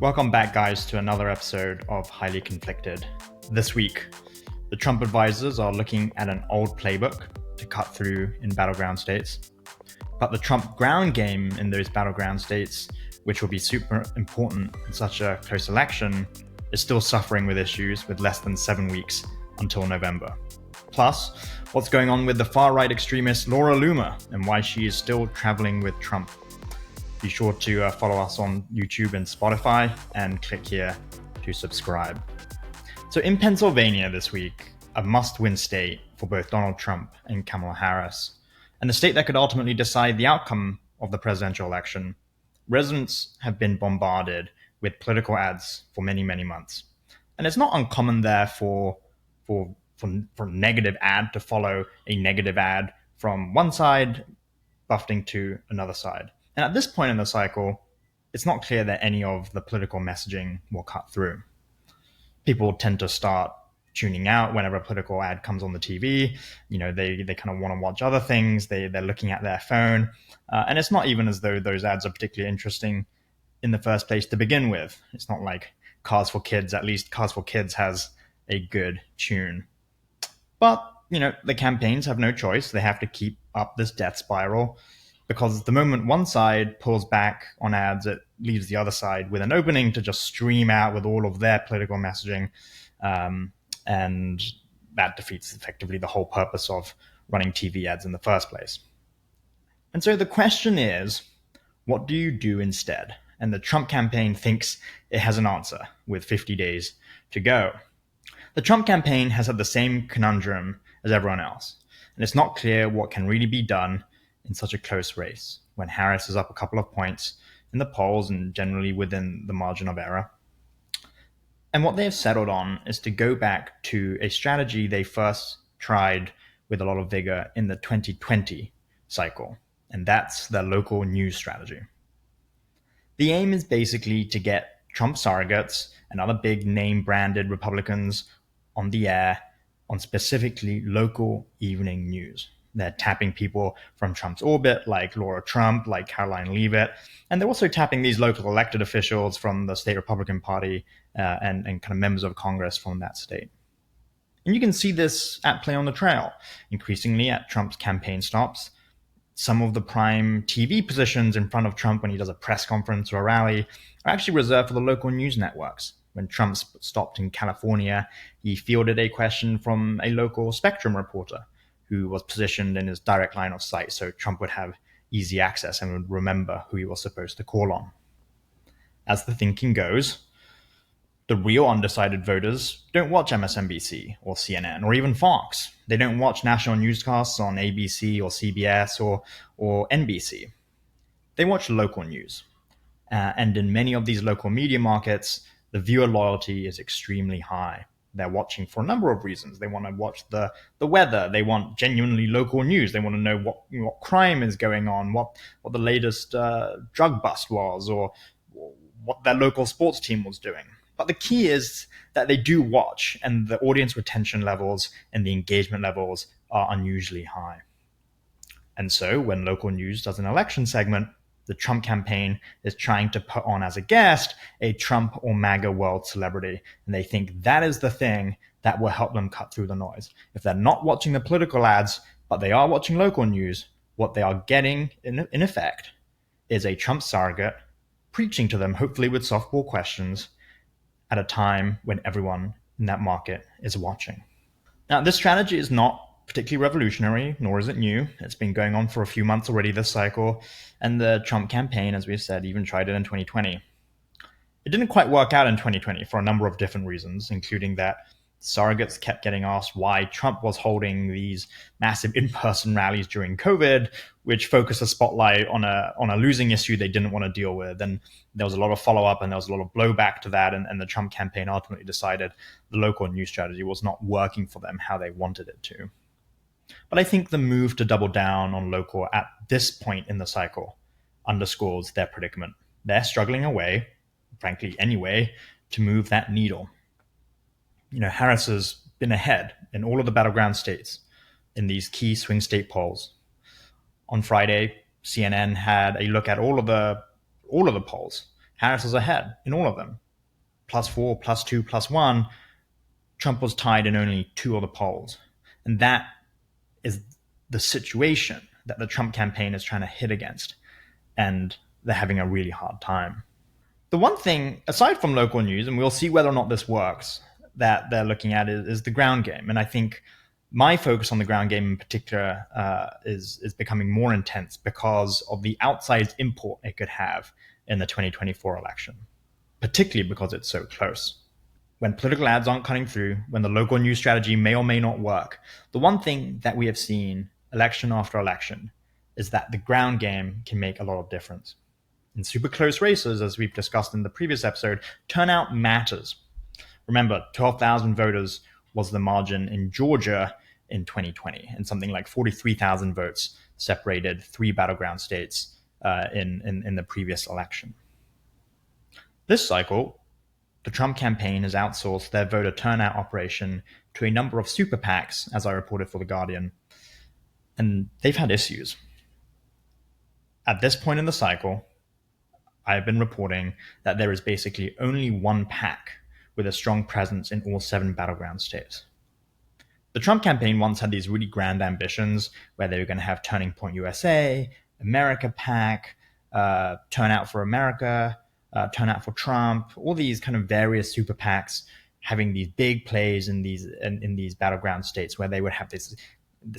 Welcome back, guys, to another episode of Highly Conflicted. This week, the Trump advisors are looking at an old playbook to cut through in battleground states. But the Trump ground game in those battleground states, which will be super important in such a close election, is still suffering with issues with less than 7 weeks until November. Plus, what's going on with the far-right extremist Laura Loomer and why she is still traveling with Trump. Be sure to follow us on YouTube and Spotify and click here to subscribe. So in Pennsylvania this week, a must-win state for both Donald Trump and Kamala Harris, and the state that could ultimately decide the outcome of the presidential election, residents have been bombarded with political ads for many, many months. And it's not uncommon there for negative ad to follow a negative ad from one side, buffeting to another side. And at this point in the cycle, it's not clear that any of the political messaging will cut through. People tend to start tuning out whenever a political ad comes on the TV. You know, they kind of want to watch other things. They're looking at their phone. And it's not even as though those ads are particularly interesting in the first place to begin with. It's not like Cars for Kids. At least Cars for Kids has a good tune. But, you know, the campaigns have no choice. They have to keep up this death spiral, because the moment one side pulls back on ads, it leaves the other side with an opening to just stream out with all of their political messaging. And that defeats effectively the whole purpose of running TV ads in the first place. And so the question is, what do you do instead? And the Trump campaign thinks it has an answer with 50 days to go. The Trump campaign has had the same conundrum as everyone else, and it's not clear what can really be done in such a close race when Harris is up a couple of points in the polls and generally within the margin of error. And what they have settled on is to go back to a strategy they first tried with a lot of vigor in the 2020 cycle, and that's their local news strategy. The aim is basically to get Trump surrogates and other big name-branded Republicans on the air on specifically local evening news. They're tapping people from Trump's orbit, like Laura Trump, like Caroline Leavitt. And they're also tapping these local elected officials from the state Republican Party and kind of members of Congress from that state. And you can see this at play on the trail, increasingly at Trump's campaign stops. Some of the prime TV positions in front of Trump when he does a press conference or a rally are actually reserved for the local news networks. When Trump stopped in California, he fielded a question from a local Spectrum reporter who was positioned in his direct line of sight, so Trump would have easy access and would remember who he was supposed to call on. As the thinking goes, the real undecided voters don't watch MSNBC or CNN or even Fox. They don't watch national newscasts on ABC or CBS or NBC. They watch local news. And in many of these local media markets, the viewer loyalty is extremely high. They're watching for a number of reasons. They want to watch the weather. They want genuinely local news. They want to know what crime is going on, what the latest drug bust was, or what their local sports team was doing. But the key is that they do watch, and the audience retention levels and the engagement levels are unusually high. And so when local news does an election segment, the Trump campaign is trying to put on as a guest a Trump or MAGA world celebrity. And they think that is the thing that will help them cut through the noise. If they're not watching the political ads, but they are watching local news, what they are getting in effect is a Trump surrogate preaching to them, hopefully with softball questions, at a time when everyone in that market is watching. Now, this strategy is not particularly revolutionary, nor is it new. It's been going on for a few months already this cycle, and the Trump campaign, as we've said, even tried it in 2020. It didn't quite work out in 2020 for a number of different reasons, including that surrogates kept getting asked why Trump was holding these massive in-person rallies during COVID, which focused a spotlight on a losing issue they didn't want to deal with. And there was a lot of follow-up and there was a lot of blowback to that, and the Trump campaign ultimately decided the local news strategy was not working for them how they wanted it to. But I think the move to double down on local at this point in the cycle underscores their predicament. They're struggling away, frankly anyway, to move that needle. You know, Harris has been ahead in all of the battleground states in these key swing state polls. On Friday, CNN had a look at all of the polls, Harris was ahead in all of them. +4, +2, +1. Trump was tied in only 2 of the polls. And that is the situation that the Trump campaign is trying to hit against. And they're having a really hard time. The one thing, aside from local news, and we'll see whether or not this works, that they're looking at is the ground game. And I think my focus on the ground game in particular is becoming more intense because of the outsized import it could have in the 2024 election, particularly because it's so close. When political ads aren't cutting through, when the local news strategy may or may not work, the one thing that we have seen election after election is that the ground game can make a lot of difference. In super close races, as we've discussed in the previous episode, turnout matters. Remember, 12,000 voters was the margin in Georgia in 2020, and something like 43,000 votes separated 3 battleground states in the previous election. This cycle, the Trump campaign has outsourced their voter turnout operation to a number of super PACs, as I reported for The Guardian, and they've had issues. At this point in the cycle, I've been reporting that there is basically only one PAC with a strong presence in all 7 battleground states. The Trump campaign once had these really grand ambitions where they were going to have Turning Point USA, America PAC, Turnout for America, Turnout for Trump, all these kind of various super PACs having these big plays in these battleground states where they would have this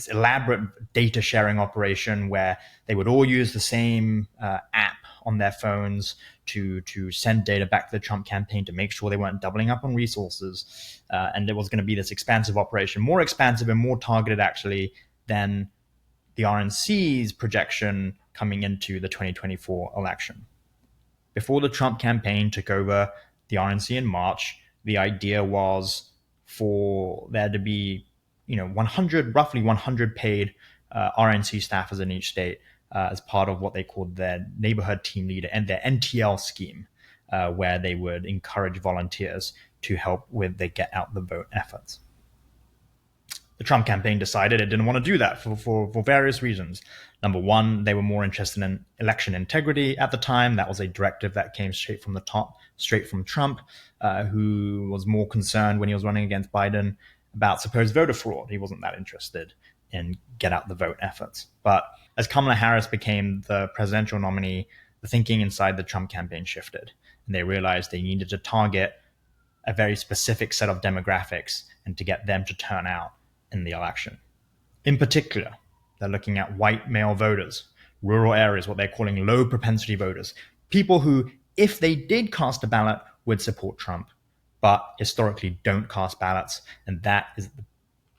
elaborate data sharing operation where they would all use the same app on their phones to send data back to the Trump campaign to make sure they weren't doubling up on resources. And it was going to be this expansive operation, more expansive and more targeted actually than the RNC's projection coming into the 2024 election. Before the Trump campaign took over the RNC in March, the idea was for there to be roughly 100 paid RNC staffers in each state as part of what they called their neighborhood team leader and their NTL scheme, where they would encourage volunteers to help with the get out the vote efforts. The Trump campaign decided it didn't want to do that for various reasons. Number one, they were more interested in election integrity at the time. That was a directive that came straight from the top, straight from Trump, who was more concerned when he was running against Biden about supposed voter fraud. He wasn't that interested in get out the vote efforts. But as Kamala Harris became the presidential nominee, the thinking inside the Trump campaign shifted, and they realized they needed to target a very specific set of demographics and to get them to turn out in the election. In particular, they're looking at white male voters, rural areas, what they're calling low propensity voters, people who, if they did cast a ballot, would support Trump, but historically don't cast ballots. And that is the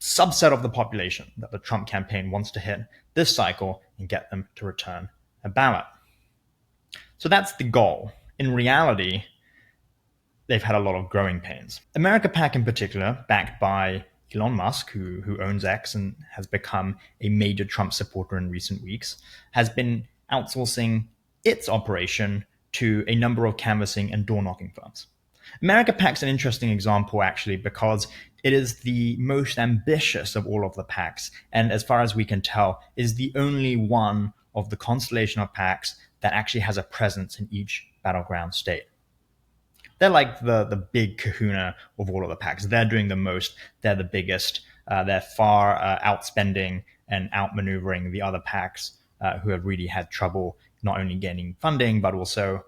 subset of the population that the Trump campaign wants to hit this cycle and get them to return a ballot. So that's the goal. In reality, they've had a lot of growing pains. America PAC in particular, backed by Elon Musk, who owns X and has become a major Trump supporter in recent weeks, has been outsourcing its operation to a number of canvassing and door-knocking firms. America PAC's an interesting example, actually, because it is the most ambitious of all of the PACs, and as far as we can tell, is the only one of the constellation of PACs that actually has a presence in each battleground state. They're like the big kahuna of all of the PACs. They're doing the most. They're the biggest. They're far outspending and outmaneuvering the other PACs who have really had trouble not only getting funding, but also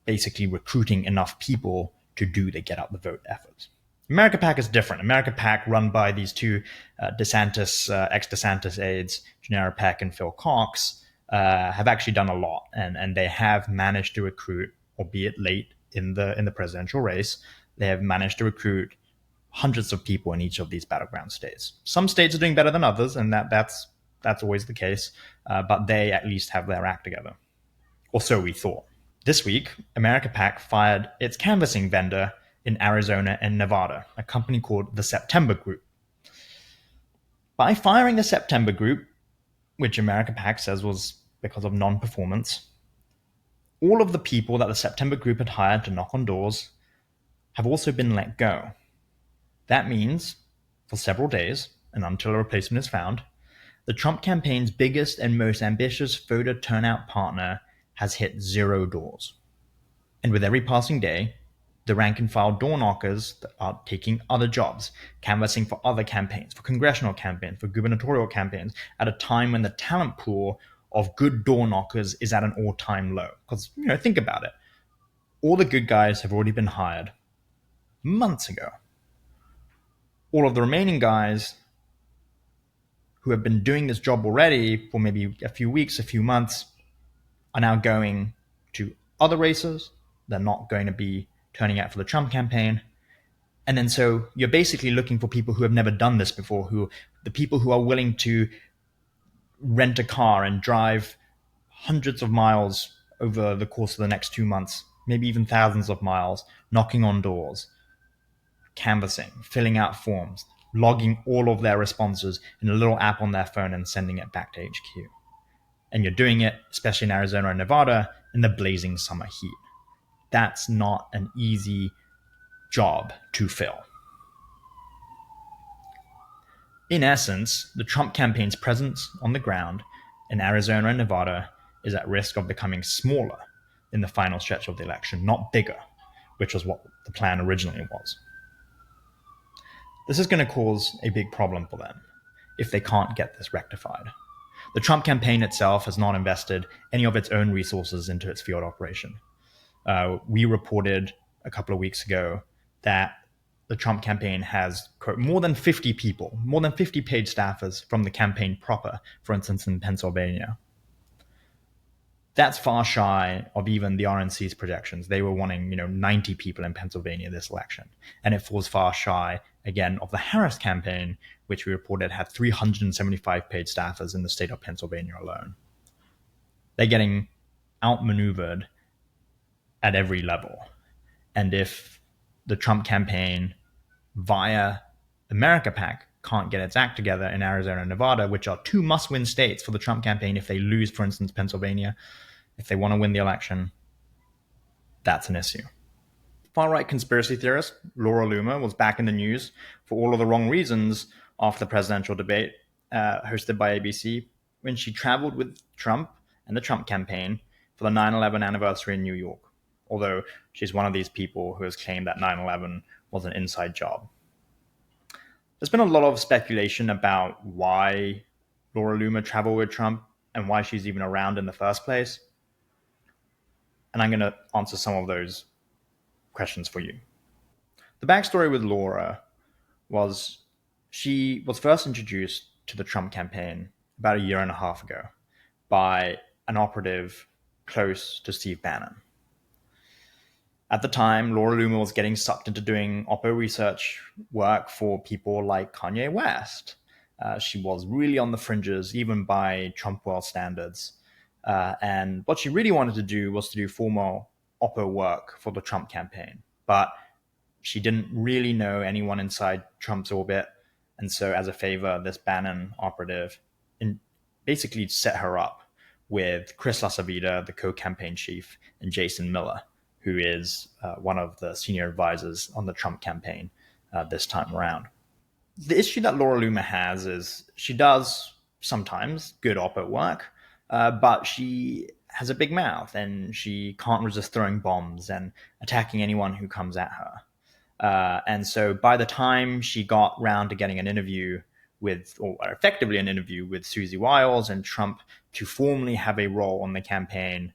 basically recruiting enough people to do the get out the vote efforts. America PAC is different. America PAC, run by these two ex-DeSantis aides, Janera Peck and Phil Cox, have actually done a lot, and they have managed to recruit, albeit late in the presidential race, they have managed to recruit hundreds of people in each of these battleground states. Some states are doing better than others, and that's always the case, but they at least have their act together. Or so we thought. This week, America PAC fired its canvassing vendor in Arizona and Nevada, a company called the September Group. By firing the September Group, which America PAC says was because of non-performance, all of the people that the September Group had hired to knock on doors have also been let go. That means, for several days, and until a replacement is found, the Trump campaign's biggest and most ambitious voter turnout partner has hit 0 doors. And with every passing day, the rank and file door knockers that are taking other jobs, canvassing for other campaigns, for congressional campaigns, for gubernatorial campaigns, at a time when the talent pool of good door knockers is at an all-time low. Because, think about it. All the good guys have already been hired months ago. All of the remaining guys who have been doing this job already for maybe a few weeks, a few months, are now going to other races. They're not going to be turning out for the Trump campaign. And then so you're basically looking for people who have never done this before, the people who are willing to rent a car and drive hundreds of miles over the course of the next 2 months, maybe even thousands of miles, knocking on doors, canvassing, filling out forms, logging all of their responses in a little app on their phone and sending it back to HQ. And you're doing it, especially in Arizona and Nevada, in the blazing summer heat. That's not an easy job to fill. In essence, the Trump campaign's presence on the ground in Arizona and Nevada is at risk of becoming smaller in the final stretch of the election, not bigger, which was what the plan originally was. This is going to cause a big problem for them if they can't get this rectified. The Trump campaign itself has not invested any of its own resources into its field operation. We reported a couple of weeks ago that the Trump campaign has, quote, more than 50 people, more than 50 paid staffers from the campaign proper, for instance, in Pennsylvania. That's far shy of even the RNC's projections. They were wanting, 90 people in Pennsylvania this election. And it falls far shy, again, of the Harris campaign, which we reported had 375 paid staffers in the state of Pennsylvania alone. They're getting outmaneuvered at every level. And if the Trump campaign via America PAC can't get its act together in Arizona and Nevada, which are two must-win states for the Trump campaign if they lose, for instance, Pennsylvania, if they want to win the election, that's an issue. Far-right conspiracy theorist Laura Loomer was back in the news for all of the wrong reasons after the presidential debate hosted by ABC when she traveled with Trump and the Trump campaign for the 9/11 anniversary in New York, although she's one of these people who has claimed that 9/11 was an inside job. There's been a lot of speculation about why Laura Loomer traveled with Trump and why she's even around in the first place. And I'm going to answer some of those questions for you. The backstory with Laura was she was first introduced to the Trump campaign about a year and a half ago by an operative close to Steve Bannon. At the time, Laura Loomer was getting sucked into doing Oppo research work for people like Kanye West. She was really on the fringes, even by Trump world standards. And what she really wanted to do was to do formal Oppo work for the Trump campaign. But she didn't really know anyone inside Trump's orbit. And so as a favor, this Bannon operative basically set her up with Chris LaSavita, the co-campaign chief, and Jason Miller, who is one of the senior advisors on the Trump campaign this time around. The issue that Laura Loomer has is she does sometimes good op-ed work, but she has a big mouth and she can't resist throwing bombs and attacking anyone who comes at her. And so by the time she got round to getting an interview with, or effectively an interview with Susie Wiles and Trump to formally have a role on the campaign,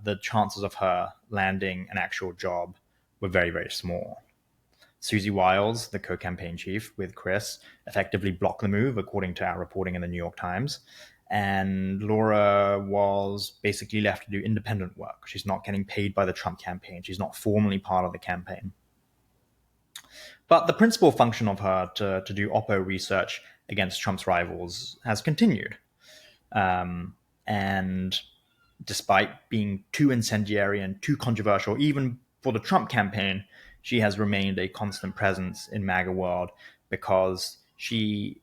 the chances of her landing an actual job were very, very small. Susie Wiles, the co-campaign chief with Chris, effectively blocked the move, according to our reporting in the New York Times. And Laura was basically left to do independent work. She's not getting paid by the Trump campaign. She's not formally part of the campaign. But the principal function of her to do Oppo research against Trump's rivals has continued. And despite being too incendiary and too controversial, even for the Trump campaign, she has remained a constant presence in MAGA world because she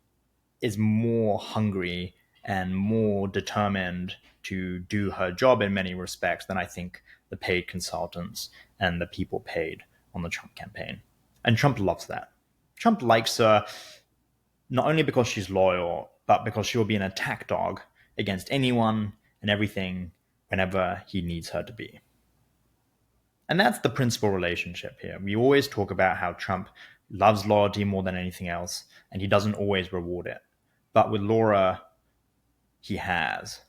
is more hungry and more determined to do her job in many respects than I think the paid consultants and the people paid on the Trump campaign. And Trump loves that. Trump likes her not only because she's loyal, but because she will be an attack dog against anyone and everything whenever he needs her to be. And that's the principal relationship here. We always talk about how Trump loves loyalty more than anything else, and he doesn't always reward it. But with Laura, he has.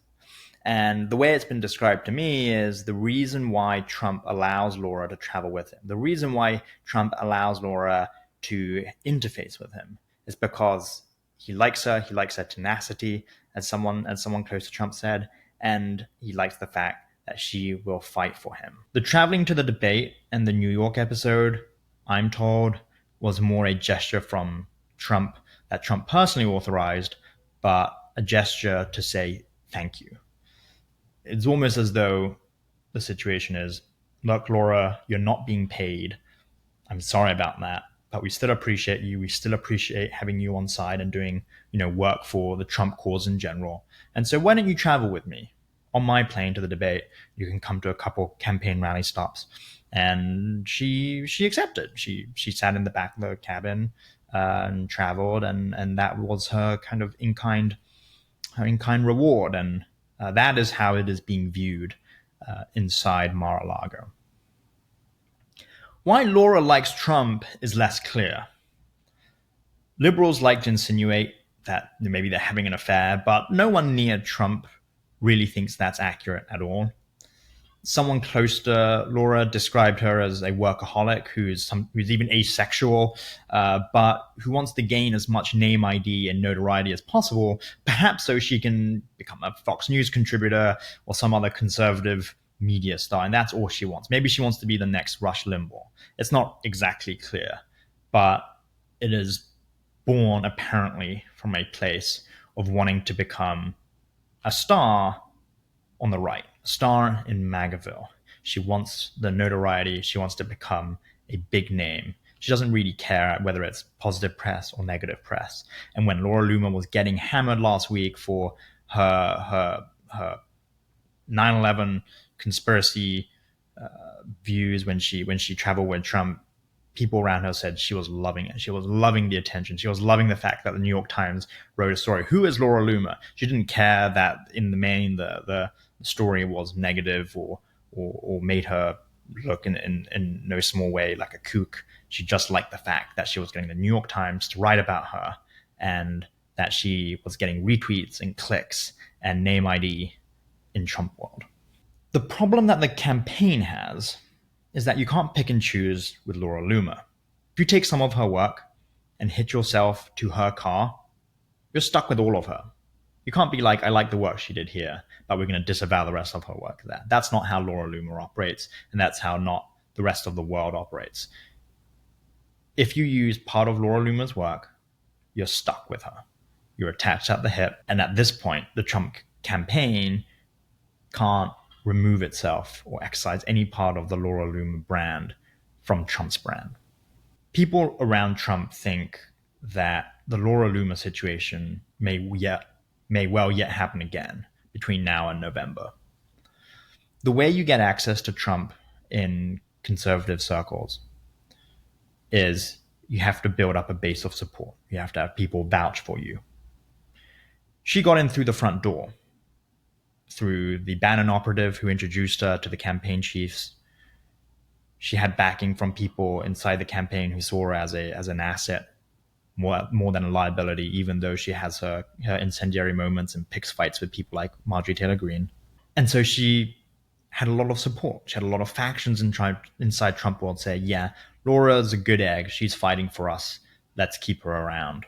And the way it's been described to me is the reason why Trump allows Laura to travel with him, the reason why Trump allows Laura to interface with him is because he likes her tenacity, as someone close to Trump said, and he likes the fact that she will fight for him. The traveling to the debate and the New York episode, I'm told, was more a gesture from Trump that Trump personally authorized, but a gesture to say thank you. It's almost as though the situation is, look, Laura, you're not being paid. I'm sorry about that, but we still appreciate you. We still appreciate having you on side and doing, work for the Trump cause in general. And so why don't you travel with me on my plane to the debate? You can come to a couple campaign rally stops. And she accepted. She sat in the back of the cabin and traveled, and that was her kind of in-kind reward. And that is how it is being viewed inside Mar-a-Lago. Why Laura likes Trump is less clear. Liberals like to insinuate that maybe they're having an affair, but no one near Trump really thinks that's accurate at all. Someone close to Laura described her as a workaholic who's even asexual, but who wants to gain as much name ID and notoriety as possible, perhaps so she can become a Fox News contributor or some other conservative media star, and that's all she wants. Maybe she wants to be the next Rush Limbaugh. It's not exactly clear, but it is born apparently from a place of wanting to become a star on the right, a star in MAGAville. She wants the notoriety. She wants to become a big name. She doesn't really care whether it's positive press or negative press. And when Laura Loomer was getting hammered last week for her 9/11 conspiracy views when she traveled with Trump, people around her said she was loving it. She was loving the attention. She was loving the fact that the New York Times wrote a story. Who is Laura Loomer? She didn't care that in the main the story was negative or made her look in no small way like a kook. She just liked the fact that she was getting the New York Times to write about her and that she was getting retweets and clicks and name ID in Trump world. The problem that the campaign has is that you can't pick and choose with Laura Loomer. If you take some of her work and hitch yourself to her car, you're stuck with all of her. You can't be like, I like the work she did here, but we're going to disavow the rest of her work there. That's not how Laura Loomer operates, and that's how not the rest of the world operates. If you use part of Laura Loomer's work, you're stuck with her. You're attached at the hip, and at this point, the Trump campaign can't remove itself or excise any part of the Laura Loomer brand from Trump's brand. People around Trump think that the Laura Loomer situation may well yet happen again between now and November. The way you get access to Trump in conservative circles is you have to build up a base of support. You have to have people vouch for you. She got in through the front door, through the Bannon operative who introduced her to the campaign chiefs. She had backing from people inside the campaign who saw her as an asset, more than a liability, even though she has her incendiary moments and picks fights with people like Marjorie Taylor Greene. And so she had a lot of support. She had a lot of factions inside Trump world say, yeah, Laura's a good egg. She's fighting for us. Let's keep her around.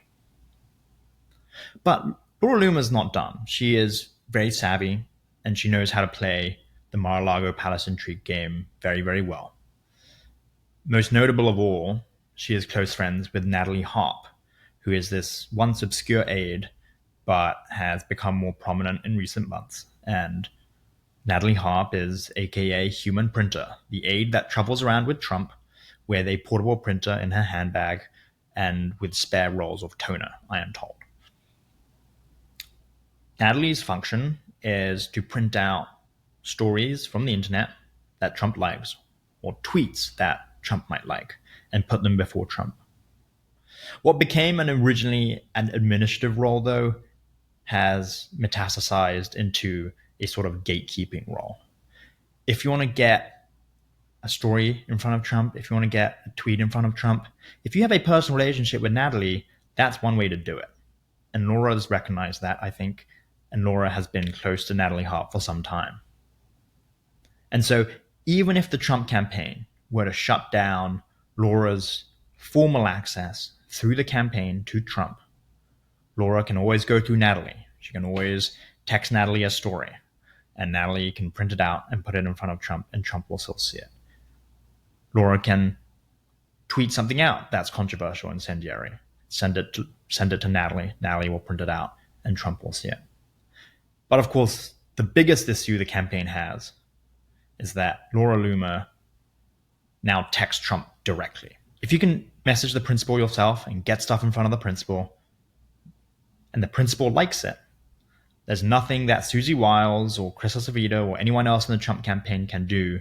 But Laura Loomer's not done. She is very savvy, and she knows how to play the Mar-a-Lago Palace intrigue game very, very well. Most notable of all, she is close friends with Natalie Harp, who is this once obscure aide, but has become more prominent in recent months. And Natalie Harp is aka Human Printer, the aide that travels around with Trump with a portable printer in her handbag and with spare rolls of toner, I am told. Natalie's function is to print out stories from the internet that Trump likes, or tweets that Trump might like, and put them before Trump. What became originally an administrative role, though, has metastasized into a sort of gatekeeping role. If you want to get a story in front of Trump, if you want to get a tweet in front of Trump, if you have a personal relationship with Natalie, that's one way to do it. And Laura's recognized that, I think, and Laura has been close to Natalie Hart for some time. And so even if the Trump campaign were to shut down Laura's formal access through the campaign to Trump, Laura can always go through Natalie. She can always text Natalie a story, and Natalie can print it out and put it in front of Trump, and Trump will still see it. Laura can tweet something out that's controversial, incendiary. Send it to Natalie. Natalie will print it out, and Trump will see it. But of course, the biggest issue the campaign has is that Laura Loomer now texts Trump directly. If you can message the principal yourself and get stuff in front of the principal, and the principal likes it, there's nothing that Susie Wiles or Chris Acevedo or anyone else in the Trump campaign can do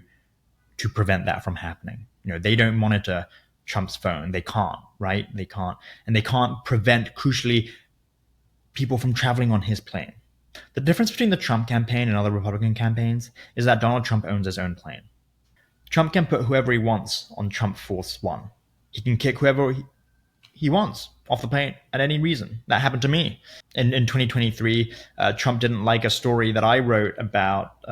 to prevent that from happening. They don't monitor Trump's phone. They can't, right? They can't. And they can't prevent, crucially, people from traveling on his plane. The difference between the Trump campaign and other Republican campaigns is that Donald Trump owns his own plane. Trump can put whoever he wants on Trump Force One. He can kick whoever he wants off the plane at any reason. That happened to me. In 2023, Trump didn't like a story that I wrote about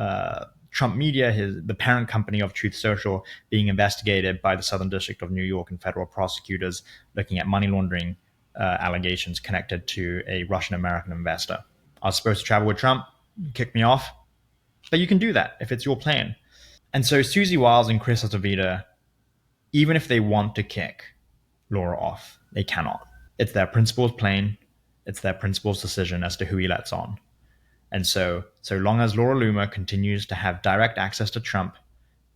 Trump Media, the parent company of Truth Social, being investigated by the Southern District of New York and federal prosecutors looking at money laundering allegations connected to a Russian-American investor. I was supposed to travel with Trump, kick me off, but you can do that if it's your plane. And so Susie Wiles and Chris Acevedo, even if they want to kick Laura off, they cannot. It's their principal's plane. It's their principal's decision as to who he lets on. And so long as Laura Loomer continues to have direct access to Trump,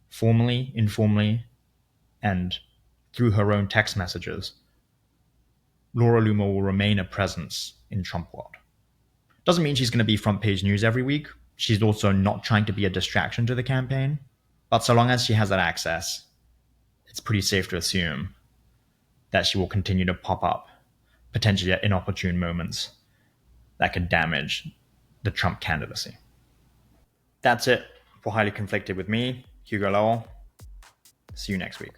formally, informally, and through her own text messages, Laura Loomer will remain a presence in Trump world. Doesn't mean she's going to be front page news every week. She's also not trying to be a distraction to the campaign. But so long as she has that access, it's pretty safe to assume that she will continue to pop up, potentially at inopportune moments that could damage the Trump candidacy. That's it for Highly Conflicted with me, Hugo Lowell. See you next week.